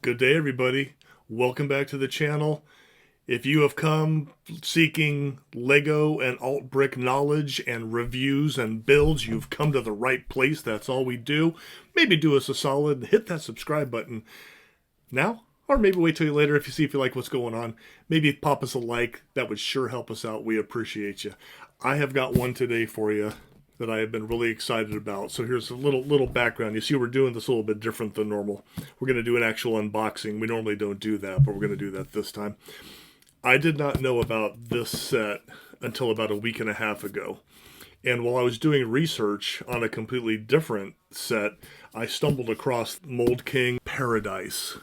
Good day, everybody. Welcome back to the channel. If you have come seeking Lego and alt brick knowledge and reviews and builds, you've come to the right place. That's all we do. Maybe do us a solid, hit that subscribe button now, or maybe wait till later if you like what's going on. Maybe pop us a like. That would sure help us out. We appreciate you. I have got one today for you that I have been really excited about. So here's a little background. You see, we're doing this a little bit different than normal. We're going to do an actual unboxing. We normally don't do that, but we're going to do that this time. I did not know about this set until about a week and a half ago. And while I was doing research on a completely different set, I stumbled across Mould King Paradise.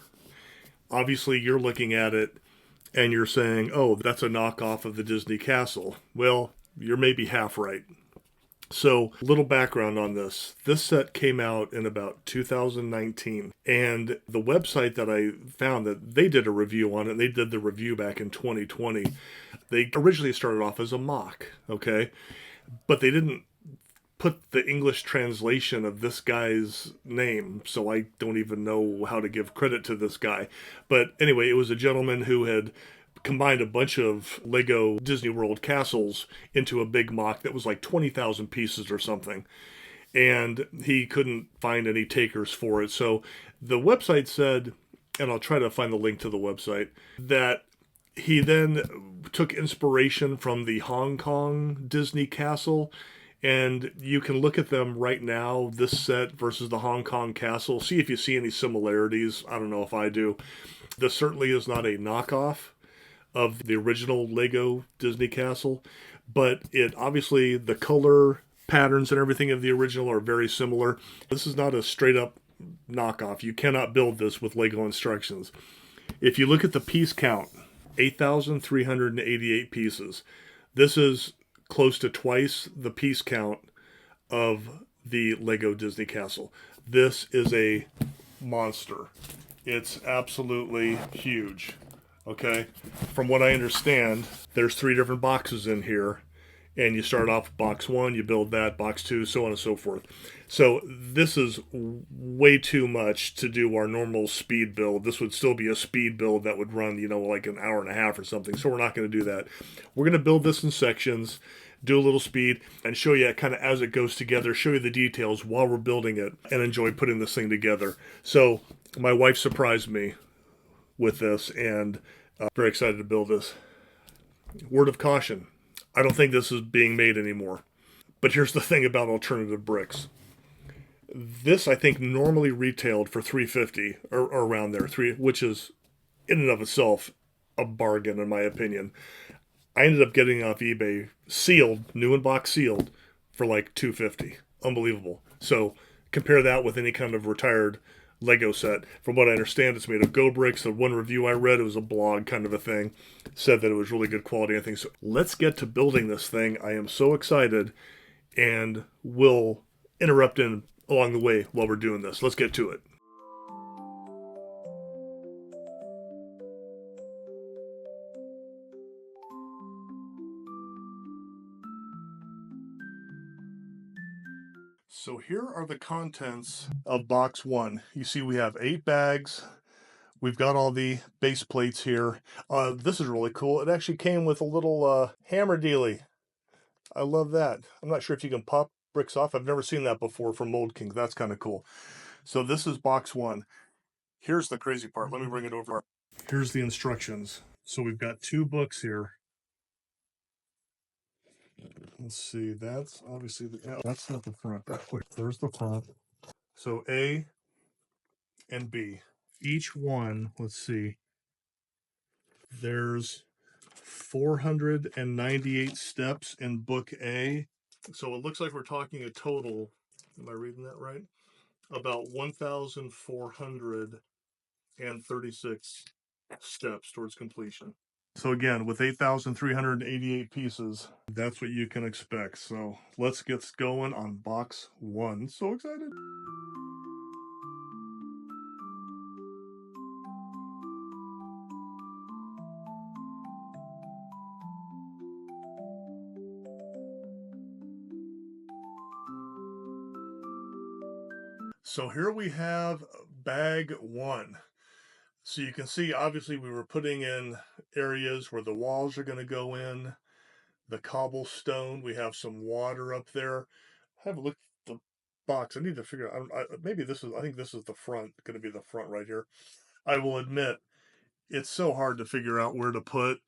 Obviously, you're looking at it and you're saying, oh, that's a knockoff of the Disney Castle. Well, you're maybe half right. So, little background on this. This set came out in about 2019, and the website that I found that they did a review on it, they did the review back in 2020. They originally started off as a mock, okay? But they didn't put the English translation of this guy's name, so I don't even know how to give credit to this guy. But anyway, it was a gentleman who had combined a bunch of Lego Disney World castles into a big mock that was like 20,000 pieces or something. And he couldn't find any takers for it. So the website said, and I'll try to find the link to the website, that he then took inspiration from the Hong Kong Disney castle. And you can look at them right now, this set versus the Hong Kong castle, see if you see any similarities. I don't know if I do. This certainly is not a knockoff of the original Lego Disney Castle, but it obviously, the color patterns and everything of the original are very similar. This is not a straight up knockoff. You cannot build this with Lego instructions. If you look at the piece count, 8,388 pieces. This is close to twice the piece count of the Lego Disney Castle. This is a monster. It's absolutely huge. Okay, from what I understand, there's 3 different boxes in here, and you start off with box 1, you build that, box 2, so on and so forth. So this is way too much to do our normal speed build. This would still be a speed build that would run, like an hour and a half or something. So we're not going to do that. We're going to build this in sections, do a little speed, and show you kind of as it goes together, show you the details while we're building it, and enjoy putting this thing together. So my wife surprised me with this, and very excited to build this. Word of caution, I don't think this is being made anymore. But here's the thing about alternative bricks. This I think normally retailed for $350 or around there, which is in and of itself a bargain in my opinion. I ended up getting off eBay sealed, new in box sealed, for like $250. Unbelievable. So compare that with any kind of retired Lego set. From what I understand, it's made of Go bricks. The one review I read, it was a blog kind of a thing, said that it was really good quality. I think so. Let's get to building this thing. I am so excited, and we'll interrupt in along the way while we're doing this. Let's get to it. So here are the contents of box 1. You see we have 8 bags. We've got all the base plates here. This is really cool. It actually came with a little hammer dealy. I love that. I'm not sure if you can pop bricks off. I've never seen that before from Mould King. That's kind of cool. So this is box 1. Here's the crazy part. Let me bring it over. Here's the instructions. So we've got 2 books here. Let's see. That's obviously that's not the front. There's the front. So A and B. Each one, let's see. There's 498 steps in book A. So it looks like we're talking a total, am I reading that right? About 1,436 steps towards completion. So again, with 8,388 pieces, that's what you can expect. So let's get going on box 1. So excited. So here we have bag 1. So you can see, obviously, we were putting in areas where the walls are going to go in, the cobblestone. We have some water up there. Have a look at the box. I need to figure out, maybe this is, I think this is the front, going to be the front right here. I will admit, it's so hard to figure out where to put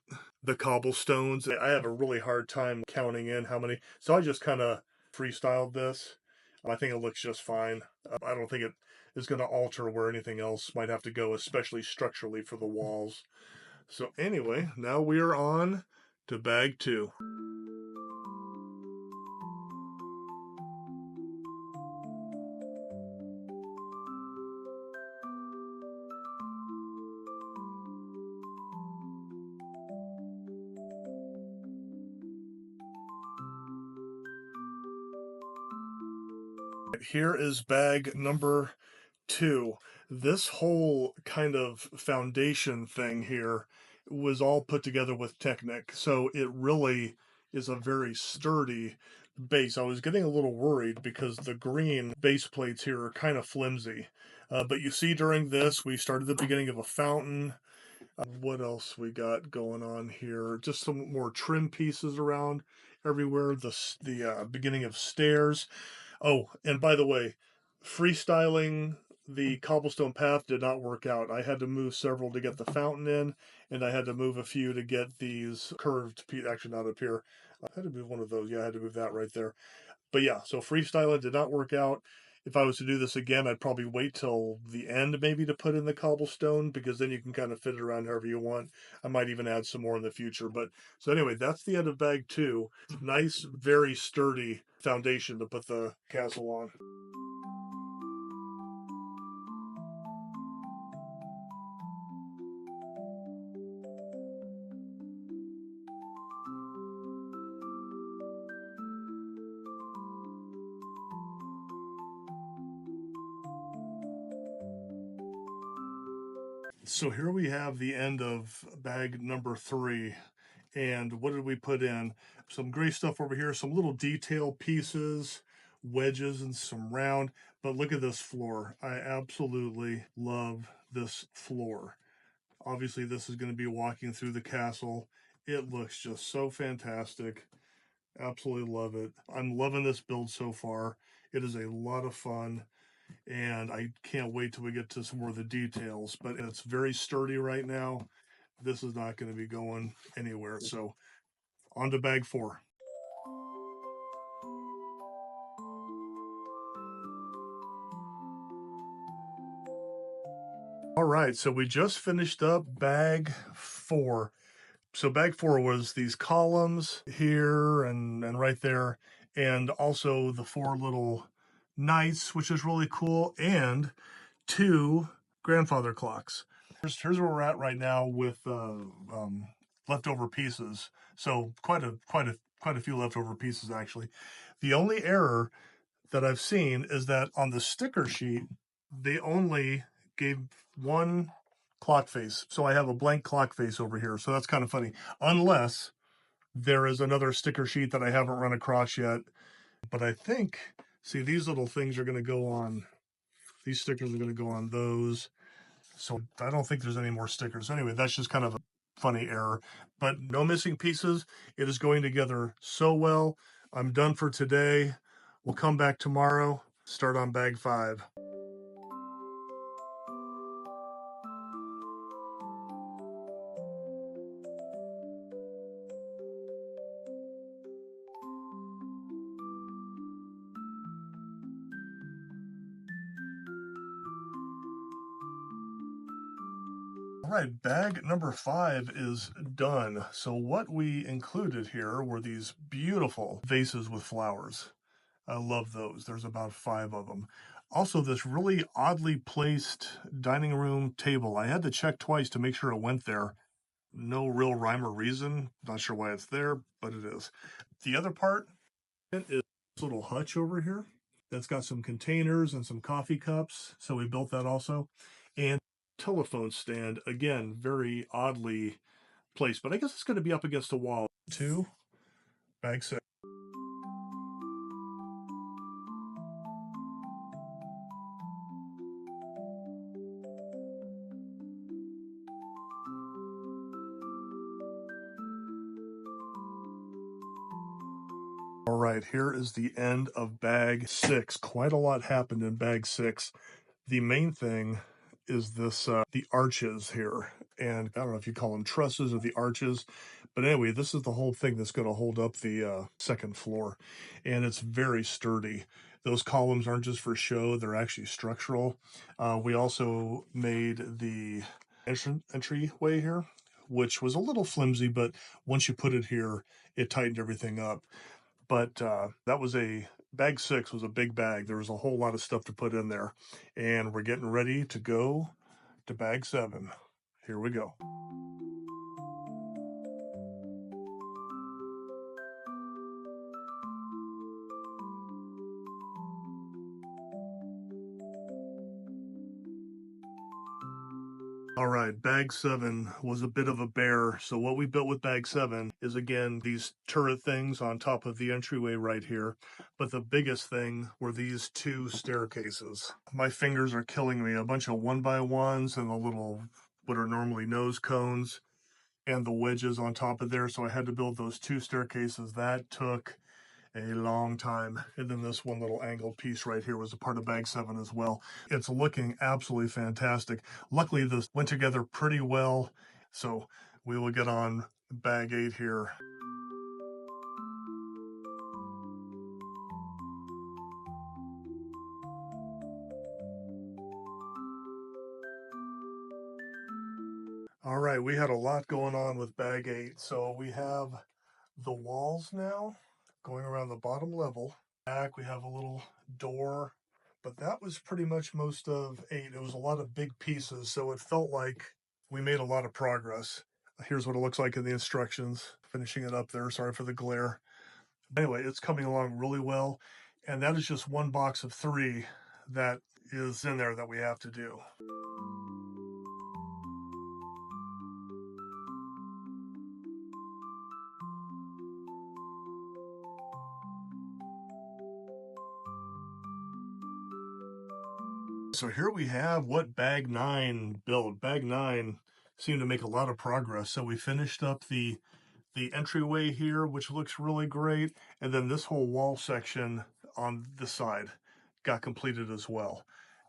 the cobblestones. I have a really hard time counting in how many. So I just kind of freestyled this. I think it looks just fine. I don't think it is going to alter where anything else might have to go, especially structurally for the walls. So anyway, now we are on to bag 2. Here is bag number 2. This whole kind of foundation thing here was all put together with Technic, so it really is a very sturdy base. I was getting a little worried because the green base plates here are kind of flimsy. But you see, during this, we started the beginning of a fountain. What else we got going on here? Just some more trim pieces around everywhere. The beginning of stairs. Oh, and by the way, freestyling the cobblestone path did not work out. I had to move several to get the fountain in, and I had to move a few to get these curved actually not up here. I had to move one of those. Yeah, I had to move that right there. But yeah, so freestyling did not work out. If I was to do this again, I'd probably wait till the end maybe to put in the cobblestone, because then you can kind of fit it around however you want. I might even add some more in the future. But so anyway, that's the end of bag 2. Nice, very sturdy foundation to put the castle on. So here we have the end of bag number 3. And what did we put in? Some gray stuff over here, some little detail pieces, wedges, and some round. But look at this floor. I absolutely love this floor. Obviously, this is going to be walking through the castle. It looks just so fantastic. Absolutely love it. I'm loving this build so far. It is a lot of fun, and I can't wait till we get to some more of the details. But it's very sturdy right now. This is not going to be going anywhere. So on to bag 4. All right, so we just finished up bag 4. So bag 4 was these columns here and right there, and also the 4 little knights, which is really cool, and 2 grandfather clocks. Here's where we're at right now with leftover pieces. So quite a few leftover pieces actually. The only error that I've seen is that on the sticker sheet they only gave one clock face. So I have a blank clock face over here. So that's kind of funny. Unless there is another sticker sheet that I haven't run across yet. But I think, see, these little things are going to go on, these stickers are going to go on those. So I don't think there's any more stickers. Anyway, that's just kind of a funny error. But no missing pieces. It is going together so well. I'm done for today. We'll come back tomorrow, start on bag 5. All right, bag number 5 is done. So what we included here were these beautiful vases with flowers. I love those. There's about 5 of them. Also, this really oddly placed dining room table. I had to check twice to make sure it went there. No real rhyme or reason. Not sure why it's there, but it is. The other part is this little hutch over here that's got some containers and some coffee cups. So we built that also. And telephone stand, again, very oddly placed, but I guess it's going to be up against a wall. 2, bag 6. All right, here is the end of bag 6. Quite a lot happened in bag 6. The main thing is this, the arches here. And I don't know if you call them trusses or the arches, but anyway, this is the whole thing that's going to hold up the second floor. And it's very sturdy. Those columns aren't just for show, they're actually structural. We also made the entryway here, which was a little flimsy, but once you put it here, it tightened everything up. But that was bag 6 was a big bag. There was a whole lot of stuff to put in there. And we're getting ready to go to bag 7. Here we go. All right, bag 7 was a bit of a bear. So what we built with bag 7 is, again, these turret things on top of the entryway right here. But the biggest thing were these 2 staircases. My fingers are killing me. A bunch of 1x1s and the little, what are normally nose cones, and the wedges on top of there. So I had to build those 2 staircases. That took a long time. And then this one little angled piece right here was a part of bag 7 as well. It's looking absolutely fantastic. Luckily, this went together pretty well. So we will get on bag 8 here. All right, we had a lot going on with bag 8. So we have the walls now going around the bottom level. Back, we have a little door, but that was pretty much most of 8. It was a lot of big pieces, so it felt like we made a lot of progress. Here's what it looks like in the instructions, finishing it up there. Sorry for the glare. Anyway, it's coming along really well, and that is just one box of 3 that is in there that we have to do. So here we have what bag 9 built. Bag 9 seemed to make a lot of progress. So we finished up the entryway here, which looks really great. And then this whole wall section on this side got completed as well.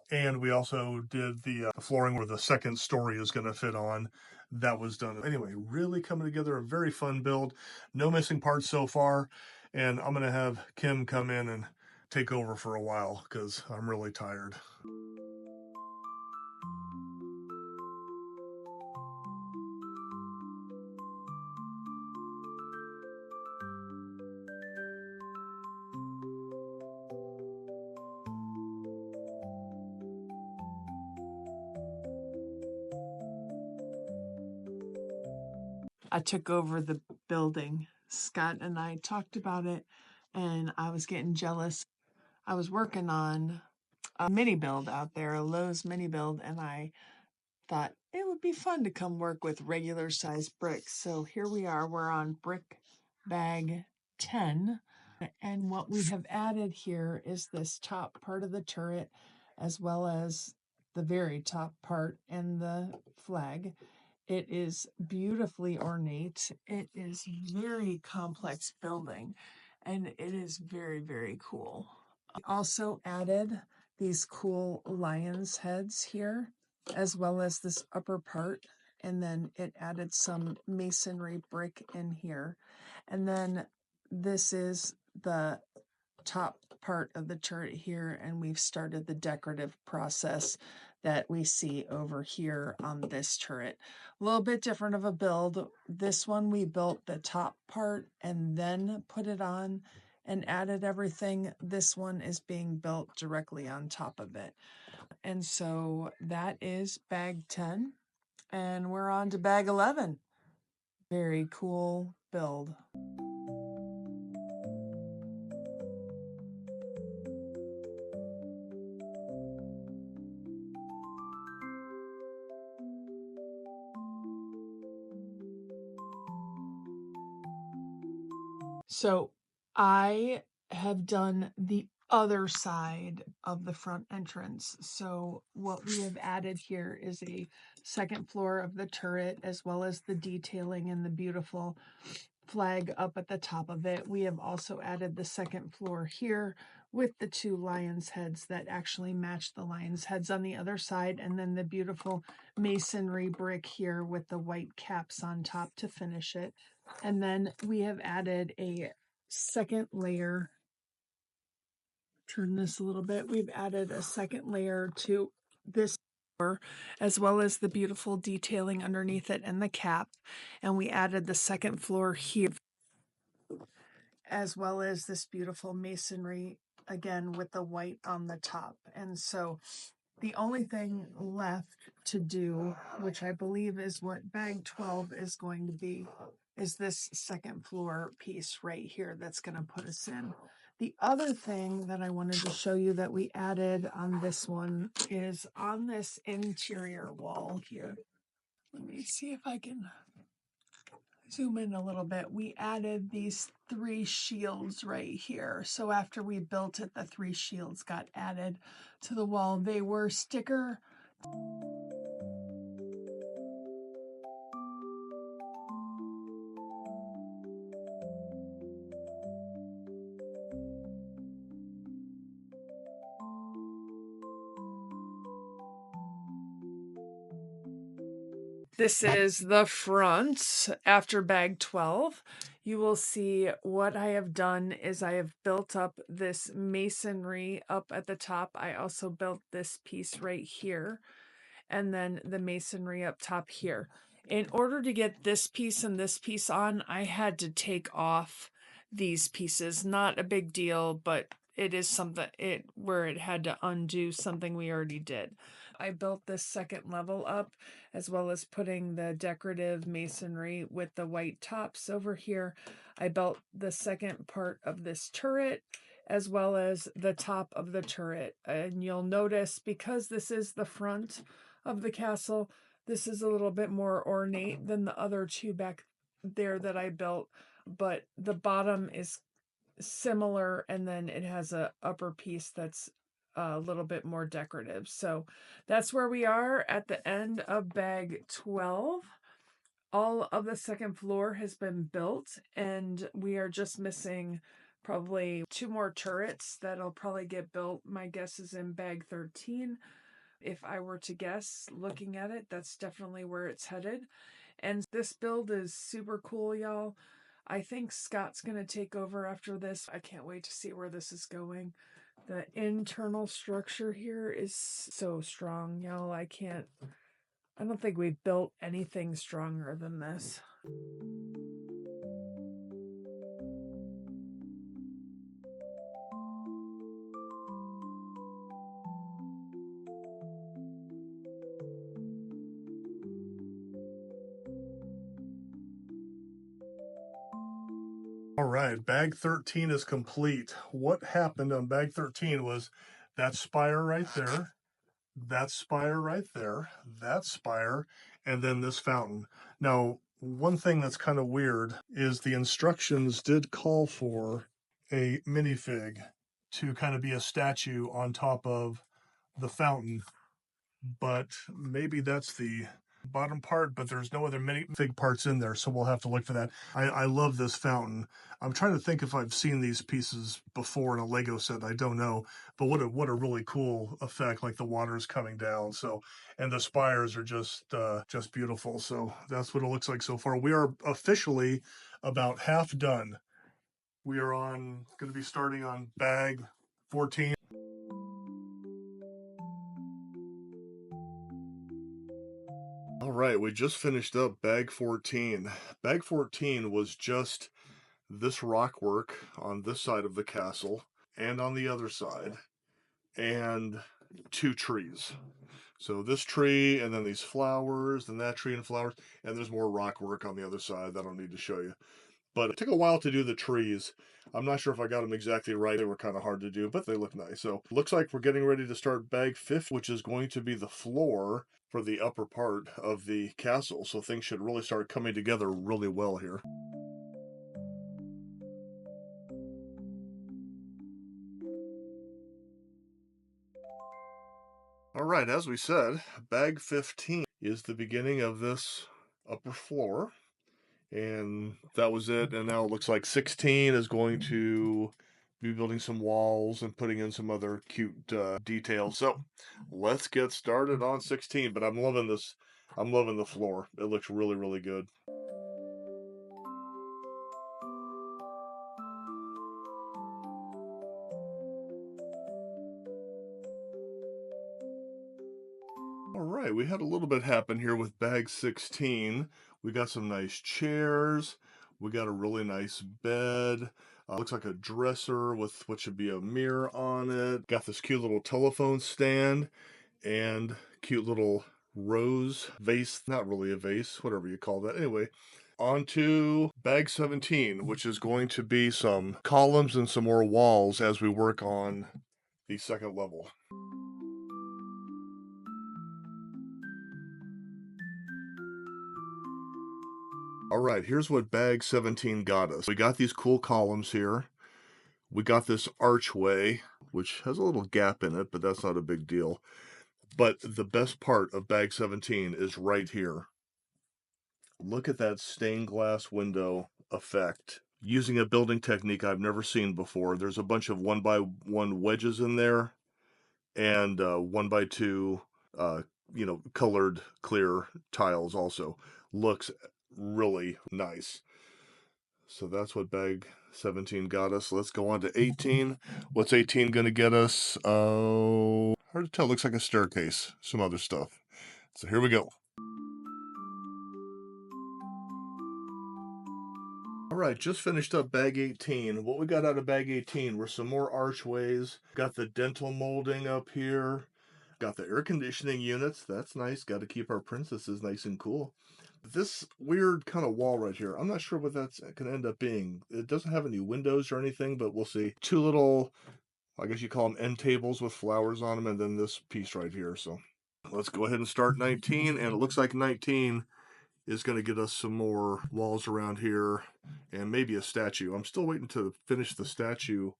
And we also did the flooring where the second story is going to fit on. That was done. Anyway, really coming together, a very fun build. No missing parts so far. And I'm going to have Kim come in and take over for a while because I'm really tired. I took over the building. Scott and I talked about it, and I was getting jealous. I was working on a mini build out there, a Lowe's mini build, and I thought it would be fun to come work with regular size bricks. So here we are, we're on brick bag 10. And what we have added here is this top part of the turret, as well as the very top part and the flag. It is beautifully ornate. It is very complex building, and it is very, very cool. I also added these cool lion's heads here, as well as this upper part, and then it added some masonry brick in here. And then this is the top part of the turret here, and we've started the decorative process that we see over here on this turret. A little bit different of a build. This one we built the top part and then put it on and added everything. This one is being built directly on top of it. And so that is bag 10, and we're on to bag 11. Very cool build. So I have done the other side of the front entrance. So what we have added here is a second floor of the turret, as well as the detailing and the beautiful flag up at the top of it. We have also added the second floor here with the 2 lions heads that actually match the lions heads on the other side, and then the beautiful masonry brick here with the white caps on top to finish it. And then we have added a second layer. Turn this a little bit. We've added a second layer to this floor, as well as the beautiful detailing underneath it and the cap. And we added the second floor here, as well as this beautiful masonry, again with the white on the top. And so the only thing left to do, which I believe is what bag 12 is going to be, is this second floor piece right here that's going to put us in. The other thing that I wanted to show you that we added on this one is on this interior wall here. Let me see if I can zoom in a little bit. We added these 3 shields right here. So after we built it, the 3 shields got added to the wall. They were sticker. This is the front after bag 12. You will see what I have done is I have built up this masonry up at the top. I also built this piece right here, and then the masonry up top here. In order to get this piece and this piece on, I had to take off these pieces. Not a big deal, but it is something where it had to undo something we already did. I built this second level up, as well as putting the decorative masonry with the white tops over here. I built the second part of this turret, as well as the top of the turret. And you'll notice, because this is the front of the castle, this is a little bit more ornate than the other 2 back there that I built, but the bottom is similar, and then it has a upper piece that's a little bit more decorative. So that's where we are at the end of bag 12. All of the second floor has been built, and we are just missing probably 2 more turrets that'll probably get built. My guess is in bag 13. If I were to guess, looking at it, that's definitely where it's headed. And this build is super cool, y'all. I think Scott's going to take over after this. I can't wait to see where this is going. The internal structure here is so strong, y'all. I don't think we've built anything stronger than this. All right, bag 13 is complete. What happened on bag 13 was that spire right there, that spire right there, that spire, and then this fountain. Now, one thing that's kind of weird is the instructions did call for a minifig to kind of be a statue on top of the fountain, but maybe that's the bottom part, but there's no other minifig parts in there, so we'll have to look for that. I love this fountain. I'm trying to think if I've seen these pieces before in a Lego set. I don't know, but what a really cool effect, like the water's coming down. So, and the spires are just beautiful. So that's what it looks like so far. We are officially about half done. We are going to be starting on bag 14. All right, we just finished up bag 14. Bag 14 was just this rock work on this side of the castle and on the other side, and 2 trees. So this tree, and then these flowers, and that tree and flowers, and there's more rock work on the other side that I don't need to show you. But it took a while to do the trees. I'm not sure if I got them exactly right. They were kind of hard to do, but they look nice. So looks like we're getting ready to start bag 50, which is going to be the floor for the upper part of the castle. So things should really start coming together really well here. All right, as we said, bag 15 is the beginning of this upper floor. And that was it. And now it looks like 16 is going to be building some walls and putting in some other cute details. So let's get started on 16. But I'm loving this. I'm loving the floor. It looks really, really good. All right, we had a little bit happen here with bag 16. We got some nice chairs. We got a really nice bed. Looks like a dresser with what should be a mirror on it. Got this cute little telephone stand and cute little rose vase. Not really a vase, whatever you call that. Anyway, on to bag 17, which is going to be some columns and some more walls as we work on the second level. All right, here's what bag 17 got us. We got these cool columns here. We got this archway, which has a little gap in it, but that's not a big deal. But the best part of bag 17 is right here. Look at that stained glass window effect. Using a building technique I've never seen before. There's a bunch of 1x1 wedges in there and 1x2 colored clear tiles also. Looks really nice. So that's what bag 17 got us. Let's go on to 18. What's 18 going to get us? Oh, hard to tell. Looks like a staircase. Some other stuff. So here we go. All right, just finished up bag 18. What we got out of bag 18 were some more archways. Got the dental molding up here. Got the air conditioning units. That's nice. Got to keep our princesses nice and cool. This weird kind of wall right here, I'm not sure what that's going to end up being. It doesn't have any windows or anything, but we'll see. Two little, I guess you call them end tables with flowers on them, and then this piece right here. So let's go ahead and start 19, and it looks like 19 is going to get us some more walls around here and maybe a statue. I'm still waiting to finish the statue.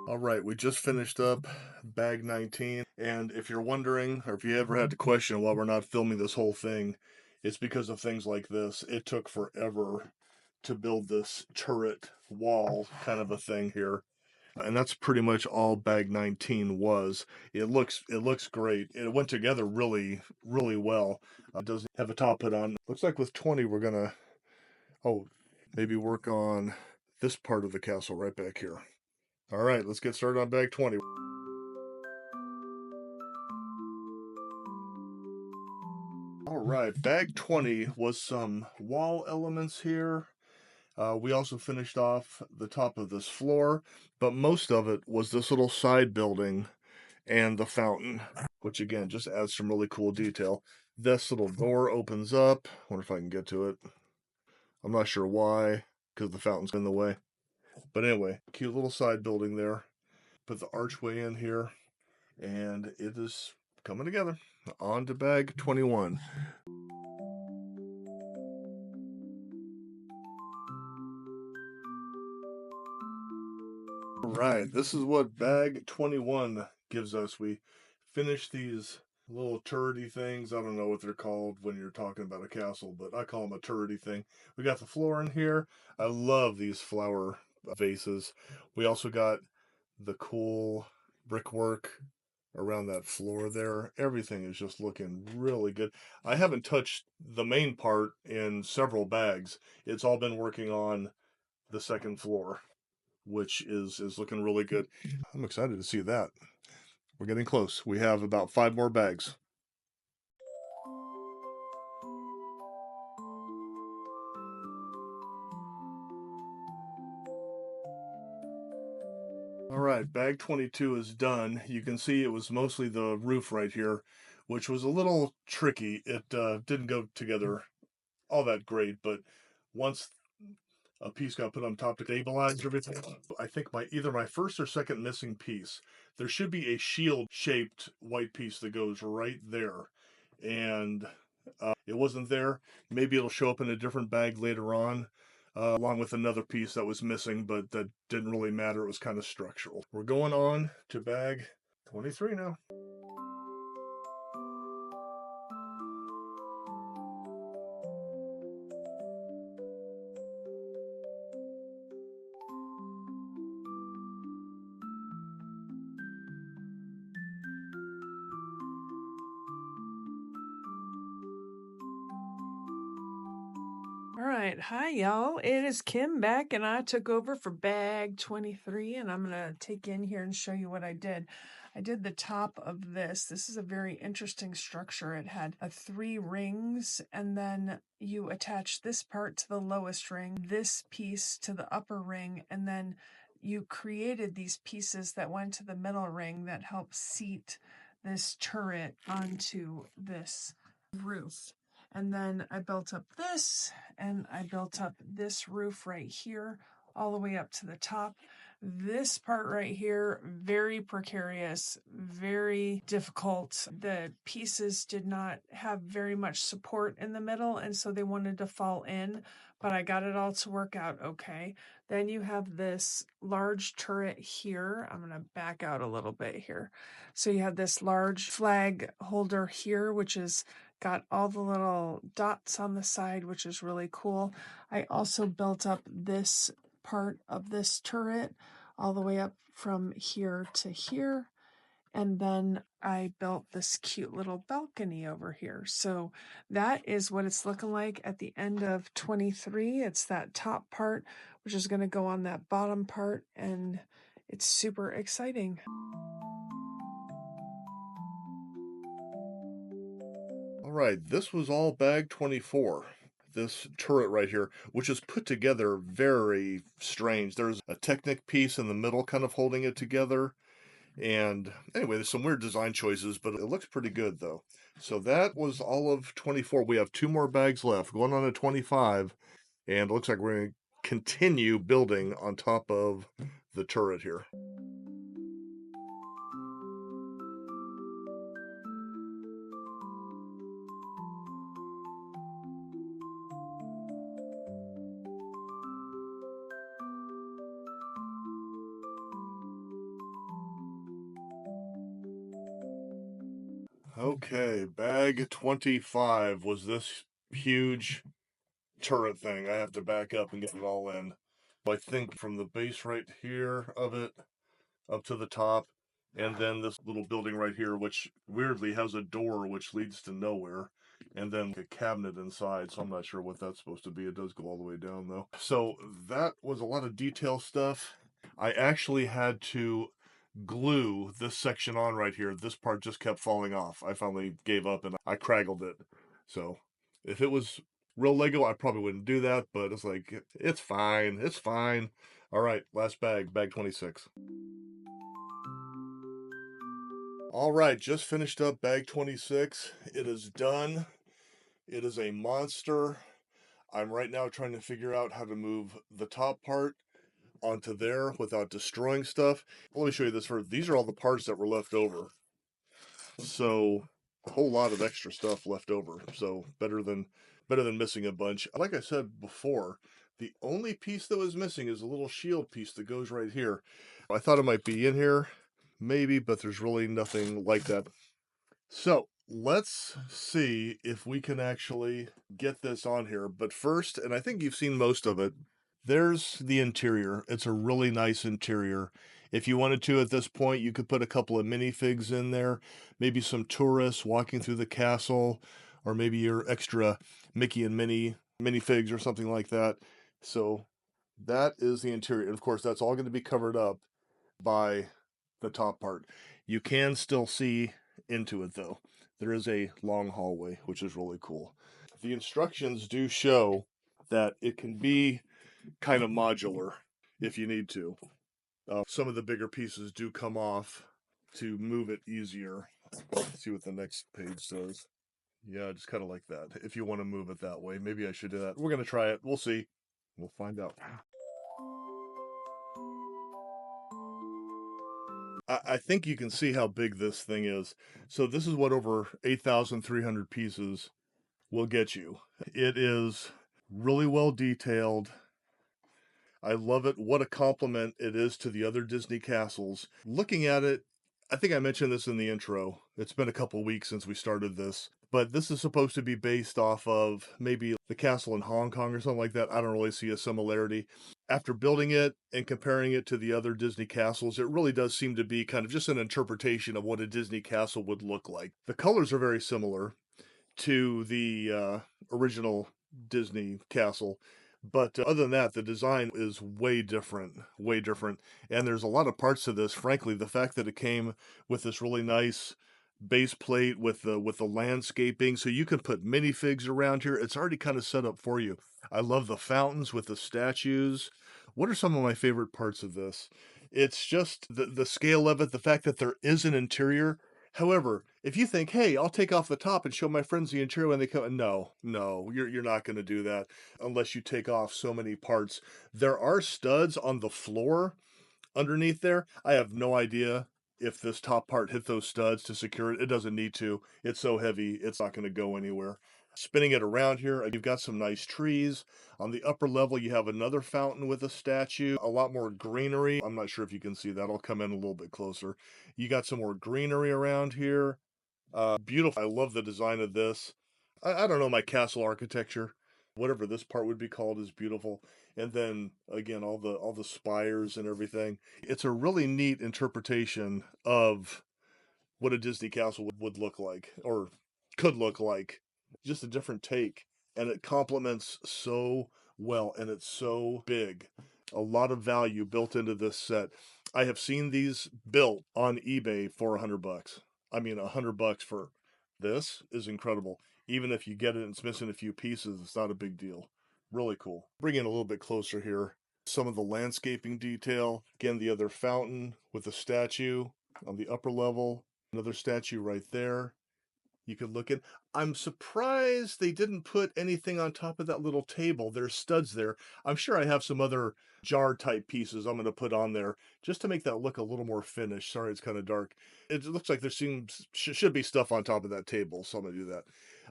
All right, we just finished up bag 19. And if you're wondering, or if you ever had to question why we're not filming this whole thing, it's because of things like this. It took forever to build this turret wall kind of a thing here. And that's pretty much all bag 19 was. It looks great. It went together really, really well. It doesn't have a top put on. Looks like with 20 we're gonna maybe work on this part of the castle right back here. All right, let's get started on bag 20. All right, bag 20 was some wall elements here. We also finished off the top of this floor, but most of it was this little side building and the fountain, which again just adds some really cool detail. This little door opens up. Wonder if I can get to it. I'm not sure why, because the fountain's in the way. But anyway, cute little side building there. Put the archway in here, and it is coming together. On to bag 21. All right, this is what bag 21 gives us. We finished these little turrety things. I don't know what they're called when you're talking about a castle, but I call them a turrety thing. We got the floor in here. I love these flower vases. We also got the cool brickwork around that floor there. Everything is just looking really good. I haven't touched the main part in several bags. It's all been working on the second floor, which is looking really good. I'm excited to see that. We're getting close. We have about 5 more bags. All right, bag 22 is done. You can see it was mostly the roof right here, which was a little tricky. It didn't go together all that great, but once a piece got put on top to stabilize everything, I think either my first or second missing piece, there should be a shield shaped white piece that goes right there. And it wasn't there. Maybe it'll show up in a different bag later on, along with another piece that was missing, but that didn't really matter. It was kind of structural. We're going on to bag 23 now. All right, hi y'all. It is Kim back, and I took over for bag 23, and I'm gonna take you in here and show you what I did. I did the top of this. This is a very interesting structure. It had 3 rings, and then you attach this part to the lowest ring, this piece to the upper ring, and then you created these pieces that went to the middle ring that help seat this turret onto this roof. And then I built up this, and I built up this roof right here, all the way up to the top. This part right here, very precarious, very difficult. The pieces did not have very much support in the middle, and so they wanted to fall in, but I got it all to work out okay. Then you have this large turret here. I'm going to back out a little bit here. So you have this large flag holder here, which is got all the little dots on the side, which is really cool. I also built up this part of this turret all the way up from here to here. And then I built this cute little balcony over here. So that is what it's looking like at the end of 23. It's that top part, which is going to go on that bottom part, and it's super exciting. All right, this was all bag 24. This turret right here, which is put together very strange. There's a Technic piece in the middle kind of holding it together. And anyway, there's some weird design choices, but it looks pretty good though. So that was all of 24. We have 2 more bags left, going on to 25. And it looks like we're going to continue building on top of the turret here. Okay, bag 25 was this huge turret thing. I have to back up and get it all in. I think from the base right here of it up to the top, and then this little building right here, which weirdly has a door which leads to nowhere, and then a cabinet inside, so I'm not sure what that's supposed to be. It does go all the way down though. So that was a lot of detail stuff. I actually had to glue this section on right here. This part just kept falling off. I finally gave up and I craggled it. So if it was real Lego, I probably wouldn't do that, but it's like, it's fine. It's fine. All right, last bag, bag 26. All right, just finished up bag 26. It is done. It is a monster. I'm right now trying to figure out how to move the top part onto there without destroying stuff. Let me show you this first. These are all the parts that were left over. So a whole lot of extra stuff left over. So better than missing a bunch. Like I said before, the only piece that was missing is a little shield piece that goes right here. I thought it might be in here, maybe, but there's really nothing like that. So let's see if we can actually get this on here. But first, and I think you've seen most of it, there's the interior. It's a really nice interior. If you wanted to at this point, you could put a couple of minifigs in there, maybe some tourists walking through the castle, or maybe your extra Mickey and Minnie minifigs or something like that. So that is the interior. And of course, that's all going to be covered up by the top part. You can still see into it though. There is a long hallway, which is really cool. The instructions do show that it can be kind of modular if you need to. Some of the bigger pieces do come off to move it easier. Let's see what the next page says. Yeah, just kind of like that. If you want to move it that way, maybe I should do that. We're going to try it. We'll see. We'll find out. I think you can see how big this thing is. So this is what, over 8,300 pieces will get you. It is really well detailed. I love it. What a compliment it is to the other Disney castles. Looking at it, I think I mentioned this in the intro. It's been a couple weeks since we started this, but this is supposed to be based off of maybe the castle in Hong Kong or something like that. I don't really see a similarity. After building it and comparing it to the other Disney castles, it really does seem to be kind of just an interpretation of what a Disney castle would look like. The colors are very similar to the original Disney castle. But other than that, the design is way different, way different. And there's a lot of parts to this. Frankly, the fact that it came with this really nice base plate with the landscaping, so you can put minifigs around here. It's already kind of set up for you. I love the fountains with the statues. What are some of my favorite parts of this? It's just the scale of it, the fact that there is an interior. However, if you think, hey, I'll take off the top and show my friends the interior when they come, no, you're not going to do that unless you take off so many parts. There are studs on the floor underneath there. I have no idea if this top part hit those studs to secure it. It doesn't need to. It's so heavy, it's not going to go anywhere. Spinning it around here, you've got some nice trees. On the upper level, you have another fountain with a statue, a lot more greenery. I'm not sure if you can see that. I'll come in a little bit closer. You got some more greenery around here. Beautiful. I love the design of this. I don't know, my castle architecture, whatever this part would be called, is beautiful. And then again, all the spires and everything. It's a really neat interpretation of what a Disney castle would look like or could look like. Just a different take. And it complements so well and it's so big. A lot of value built into this set. I have seen these built on eBay for $100. I mean, $100 for this is incredible. Even if you get it and it's missing a few pieces, it's not a big deal. Really cool. Bring it a little bit closer here. Some of the landscaping detail. Again, the other fountain with the statue on the upper level. Another statue right there. You could look at. I'm surprised they didn't put anything on top of that little table. There's studs there. I'm sure I have some other jar type pieces I'm going to put on there just to make that look a little more finished. Sorry, it's kind of dark. It looks like there should be stuff on top of that table, so I'm going to do that.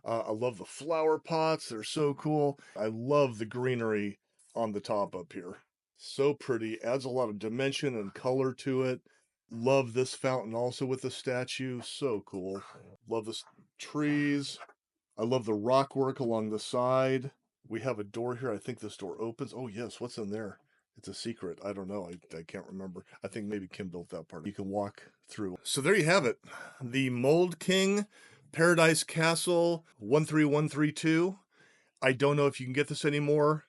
I love the flower pots. They're so cool. I love the greenery on the top up here. So pretty. Adds a lot of dimension and color to it. Love this fountain also with the statue. So cool. Love the trees. I love the rock work along the side. We have a door here. I think this door opens. Oh, yes. What's in there? It's a secret. I don't know. I can't remember. I think maybe Kim built that part. You can walk through. So there you have it. The Mould King Paradise Castle 13132. I don't know if you can get this anymore.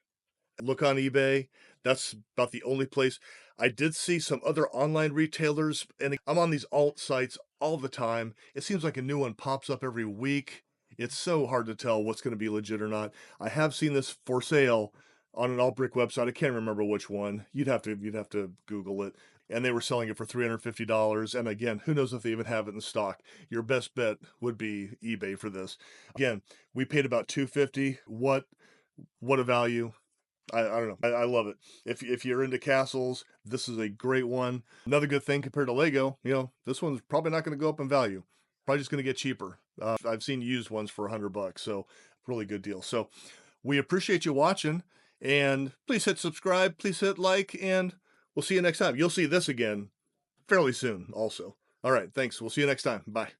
Look on eBay. That's about the only place. I did see some other online retailers, and I'm on these alt sites all the time. It seems like a new one pops up every week. It's so hard to tell what's going to be legit or not. I have seen this for sale on an alt brick website. I can't remember which one. You'd have to Google it. And they were selling it for $350. And again, who knows if they even have it in stock. Your best bet would be eBay for this. Again, we paid about $250. What a value. I don't know. I love it. If you're into castles, this is a great one. Another good thing compared to Lego, this one's probably not going to go up in value. Probably just going to get cheaper. I've seen used ones for $100, so really good deal. So we appreciate you watching, and please hit subscribe, please hit like, and we'll see you next time. You'll see this again fairly soon also. All right, thanks. We'll see you next time. Bye.